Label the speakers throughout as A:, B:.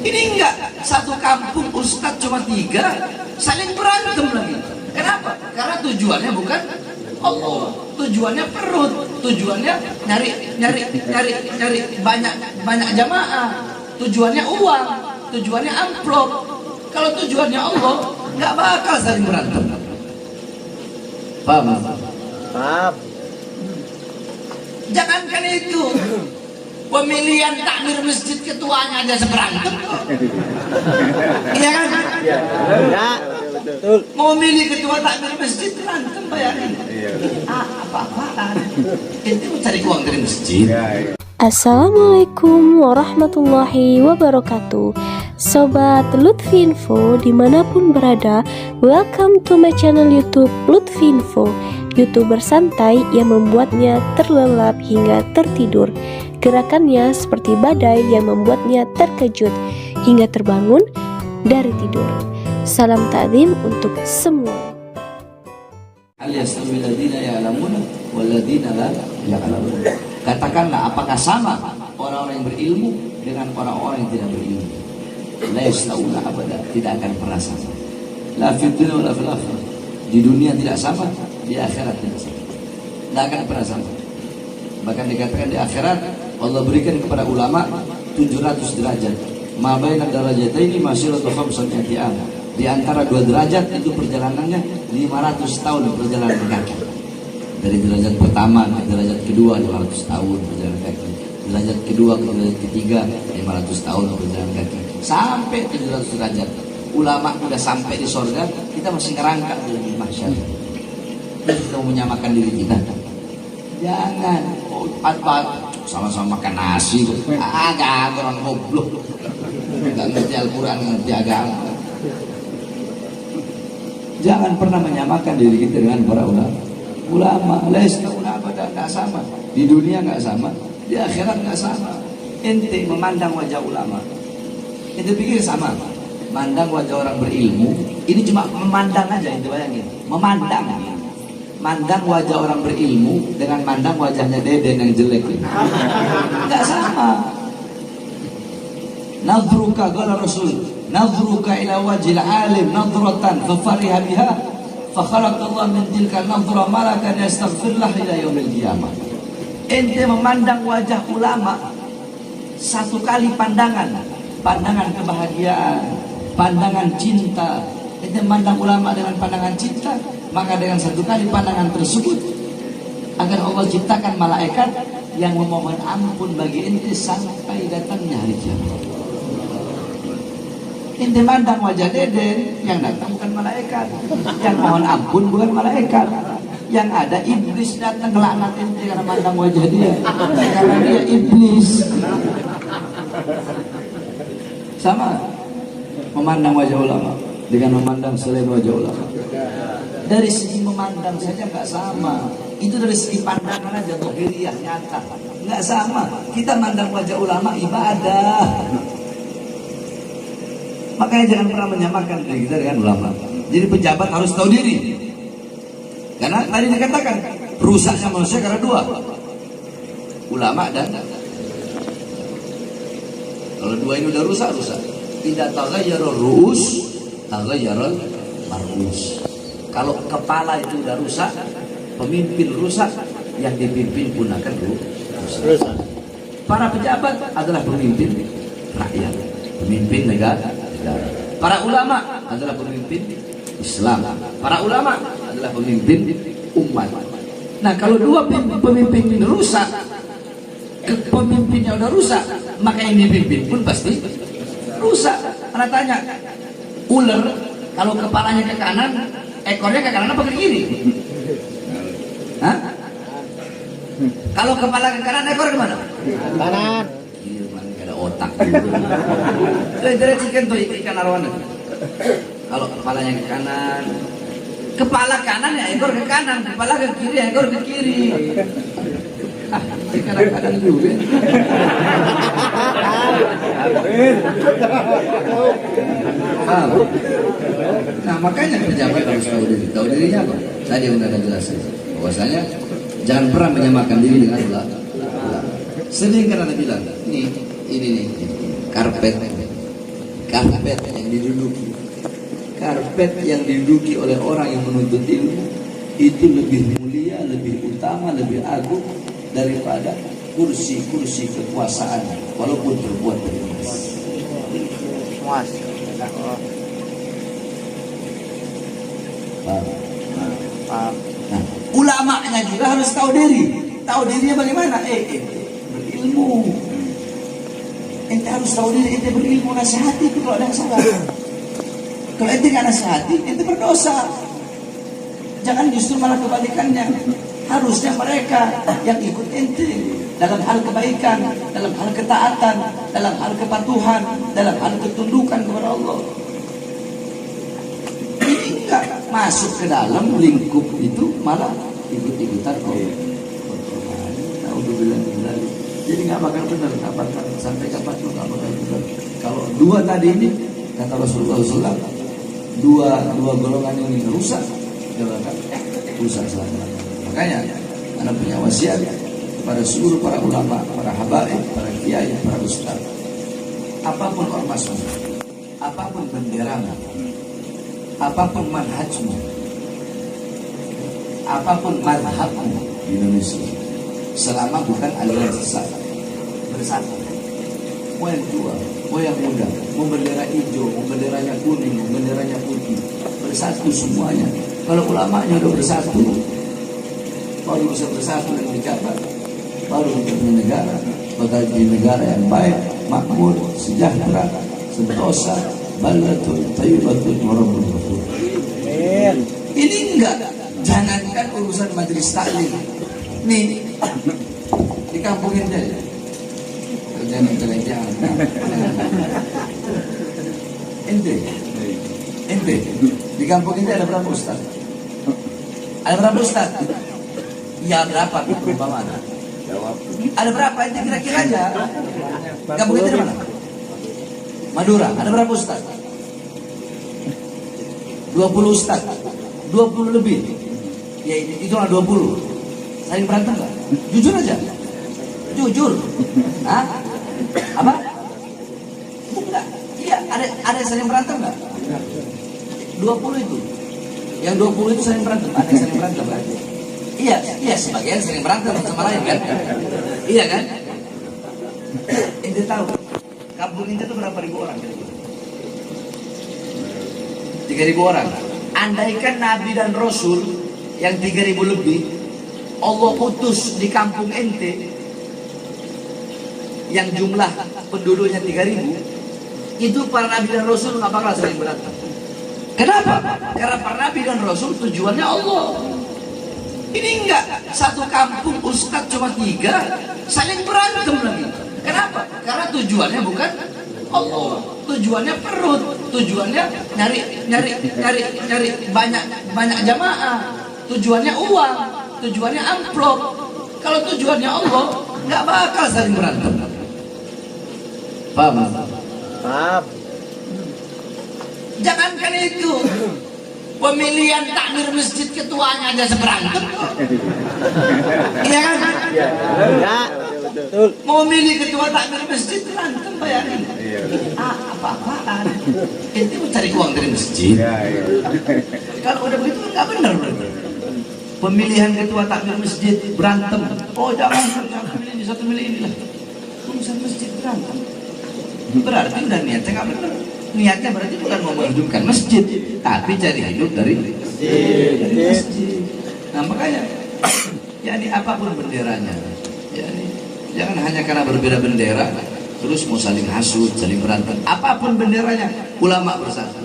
A: Ini enggak, satu kampung ustadz cuma 3, saling berantem lagi. Kenapa? Karena tujuannya bukan Allah, tujuannya perut, tujuannya nyari banyak jamaah, tujuannya uang, tujuannya amplop. Kalau tujuannya Allah, nggak bakal saling berantem. Paham?
B: Paham.
A: Jangankan itu, pemilihan takmir masjid ketuanya aja seberantem. Iya kan?
B: Ya. Betul.
A: Mau milih ketua takmir masjid berantem, bayarin. Apa-apaan? Itu mencari uang dari masjid.
C: Assalamualaikum warahmatullahi wabarakatuh. Sobat Lutfi Info dimanapun berada, welcome to my channel YouTube Lutfi Info, YouTuber santai yang membuatnya terlelap hingga tertidur. Gerakannya seperti badai yang membuatnya terkejut hingga terbangun dari tidur. Salam takzim untuk semua.
A: Katakanlah, apakah sama orang-orang yang berilmu dengan orang-orang yang tidak berilmu? La yastauna abada, tidak akan pernah sama. La fid dunya wala fil akhirah. Di dunia tidak sama, di akhirat tidak sama. Tidak akan pernah sama. Bahkan dikatakan di akhirat Allah berikan kepada ulama 700 derajat. Ma baina darajataini masiratu 500 am. Di antara 2 derajat itu perjalanannya 500 tahun perjalanan kaki. Dari derajat pertama ke derajat kedua 500 tahun perjalanan kaki. Derajat kedua ke derajat ketiga 500 tahun perjalanan kaki. Sampai 700 derajat. Ulama udah sampai di sorga, kita masih ngerangkak di mahsyar. Kita mau menyamakan diri kita. Jangan. Oh, sama-sama makan nasi. Agak orang goblok. Enggak ngerti Al-Quran, ngerti agama. Jangan pernah menyamakan diri kita dengan para ulama. Ulama, ulama nggak sama. Di dunia nggak sama, di akhirat nggak sama. Ente memandang wajah ulama, ente pikir sama. Mandang wajah orang berilmu, ini cuma memandang aja, ente bayangin. Memandang, mandang wajah orang berilmu dengan mandang wajahnya Deden yang jelek. Nggak sama. Nadhruka qala Rasul, nadhruka ila wajhil alim nadratan fa fariha biha fa khalaqallahu min tilka nadhra malakan yastaghfirullah ila yaumil qiyamah. Ente memandang wajah ulama satu kali pandangan, pandangan kebahagiaan, pandangan cinta. Ente memandang ulama dengan pandangan cinta, maka dengan satu kali pandangan tersebut akan Allah ciptakan malaikat yang memohon ampun bagi ente sampai datangnya hari kiamat. Ente mandang wajah Deden, yang datang bukan malaikat, yang mohon ampun bukan malaikat, yang ada iblis datang ngelaknat ente karena mandang wajah dia, karena dia iblis. Sama memandang wajah ulama dengan memandang selain wajah ulama. Dari segi memandang saja nggak sama. Itu dari segi pandangan aja, dohiriyah nyata nggak sama. Kita mandang wajah ulama ibadah. Makanya jangan pernah menyamakan diri kita dengan ulama. Jadi pejabat harus tahu diri. Karena tadi dikatakan rusaknya manusia karena 2, ulama dan kalau 2 ini udah rusak. Tidak taghayyarul ru'us, taghayyarul mar'us. Kalau kepala itu udah rusak, pemimpin rusak, yang dipimpin pun akan rusak. Para pejabat adalah pemimpin rakyat, pemimpin negara. Para ulama adalah pemimpin Islam. Para ulama adalah pemimpin umat. Nah, kalau 2 pemimpin ini rusak, pemimpinnya udah rusak, maka yang dipimpin pun pasti rusak. Karena tanya, ular kalau kepalanya ke kanan, ekornya ke kanan apa ke kiri? Hah? Kalau kepala ke kanan, ekor ke mana?
B: Kanan.
A: Otak itu ikan arwana. Kalau kepalanya ke kanan, kepala kanan ya ekor ke kanan, kepala ke kiri ya ekor ke kiri. Kadang-kadang juga. Nah, makanya pejabat harus tahu diri. Tahu dirinya apa? Tadi yang udah jelasin bahwasanya jangan pernah menyamakan diri dengan ulama. Sering kan ada bilang, ini karpet karpet yang diduduki. Karpet yang diduduki oleh orang yang menuntut ilmu itu lebih mulia, lebih utama, lebih agung daripada kursi-kursi kekuasaan walaupun terbuat dari emas.
B: Muas.
A: Paham? Nah, ulamanya juga harus tahu diri. Tahu dirinya bagaimana? Berilmu. Ente harus tahu diri, ente berilmu, nasihati itu kalau ada yang salah. Kalau ente nggak nasihati, ente berdosa. Jangan justru malah kebalikannya. Harusnya mereka yang ikut ente dalam hal kebaikan, dalam hal ketaatan, dalam hal kepatuhan, dalam hal ketundukan kepada Allah. Ini enggak masuk ke dalam lingkup itu, malah ikut-ikutan kok. Jadi nggak bakal benar, nggak bakal sampai kapan pun nggak bakal benar. Kalau dua tadi ini kata Rasulullah SAW, dua golongan ini rusak, nggak bakal rusak selama. Makanya anak punya wasiat kepada seluruh para ulama, para habaib, para kiai, para ustaz. Apapun ormasmu, apapun benderamu, apapun manhajmu, apapun madhabmu di Indonesia, selama bukan aliran sesat, bersatu. Mau yang tua, mau yang muda, mau bendera hijau, mau benderanya kuning, mau benderanya putih, bersatu semuanya. Kalau ulamanya udah bersatu, baru bisa bersatu dan dicatat, baru kita punya negara, bakal jadi negara yang baik, makmur, sejahtera, sentosa, baldatun, thayyibatun, warahmatullahi wabarakatuh. Ini enggak, jangankan urusan majelis taklim. Nih, di kampung ini aja kerjaan intelijen. Ente di kampung ini ada berapa ustaz? Ada berapa ustaz? Ya berapa? Mana? Jawab. Ada berapa? Ente kira-kira aja. Kampung ini di mana? Madura. Ada berapa ustaz? 20 ustaz. 20 lebih. Ya itulah 20. Saling berantem nggak? Jujur aja. Jujur. Hah? Apa? Enggak. Iya, ada yang saling berantem nggak? 20 itu. Yang 20 itu saling berantem. Ada yang saling berantem kan? Iya, sebagian saling berantem sama lain kan? Iya kan? Ente tahu kampung Ente itu berapa ribu orang? 3.000 orang. Andaikan Nabi dan Rasul yang 3.000 lebih Allah utus di kampung ente yang jumlah penduduknya 3.000, itu para Nabi dan Rasul nggak bakal saling berantem. Kenapa? Karena para Nabi dan Rasul tujuannya Allah. Ini enggak, satu kampung ustadz cuma 3 saling berantem lagi. Kenapa? Karena tujuannya bukan Allah, tujuannya perut, tujuannya nyari banyak jamaah, tujuannya uang, tujuannya amplop. Kalau tujuannya Allah, nggak bakal saling berantem. Paham?
B: Paham.
A: Jangankan itu, pemilihan takmir masjid ketuanya aja seberantem. Iya kan?
B: Ya, betul.
A: Mau milih ketua takmir masjid berantem, bayangin. Apa-apaan? Itu mau cari uang dari masjid. Kalau udah begitu nggak benar berarti. Pemilihan ketua takmir masjid berantem. Oh jangan milih ini, satu milih inilah. Urusan masjid berantem. Berarti udah niatnya nggak benar. Niatnya berarti bukan mau menghidupkan masjid, tapi cari hidup dari masjid. Nah makanya, yakni apapun benderanya, yakni jangan hanya karena berbeda bendera terus mau saling hasut, saling berantem. Apapun benderanya, ulama bersatu.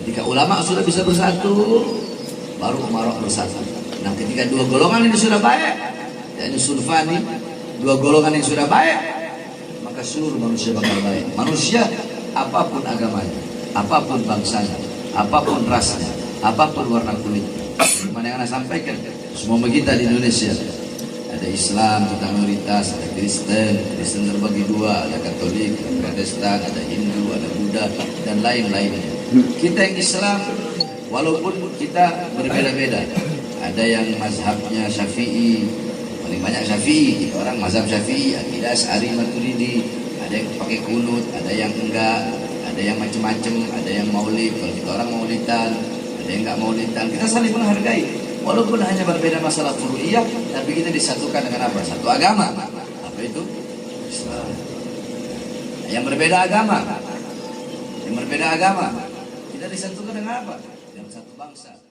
A: Ketika ulama sudah bisa bersatu, baru umarok bersatu. Nah ketika dua golongan ini sudah baik, yakni sulfani, dua golongan yang sudah baik, maka seluruh manusia bakal baik. Manusia apapun agamanya, apapun bangsanya, apapun rasnya, apapun warna kulitnya. Mana yang saya sampaikan, semua kita di Indonesia ada Islam, kita mayoritas, ada Kristen terbagi dua, ada Katolik, ada Protestan, ada Hindu, ada Buddha, dan lain-lainnya. Kita yang Islam, walaupun kita berbeda-beda, ada yang mazhabnya Syafi'i, paling banyak Syafi'i, orang mazhab Syafi'i, akidah Asy'ari Maturidi, ada yang pakai kunut, ada yang enggak, ada yang macam-macam, ada yang maulid. Kalau kita orang maulidan, ada yang enggak maulidan. Kita saling menghargai. Walaupun hanya berbeda masalah furu'iyah, tapi kita disatukan dengan apa? Satu agama. Apa itu? Islam. Yang berbeda agama, kita disatukan dengan apa? Dengan satu bangsa.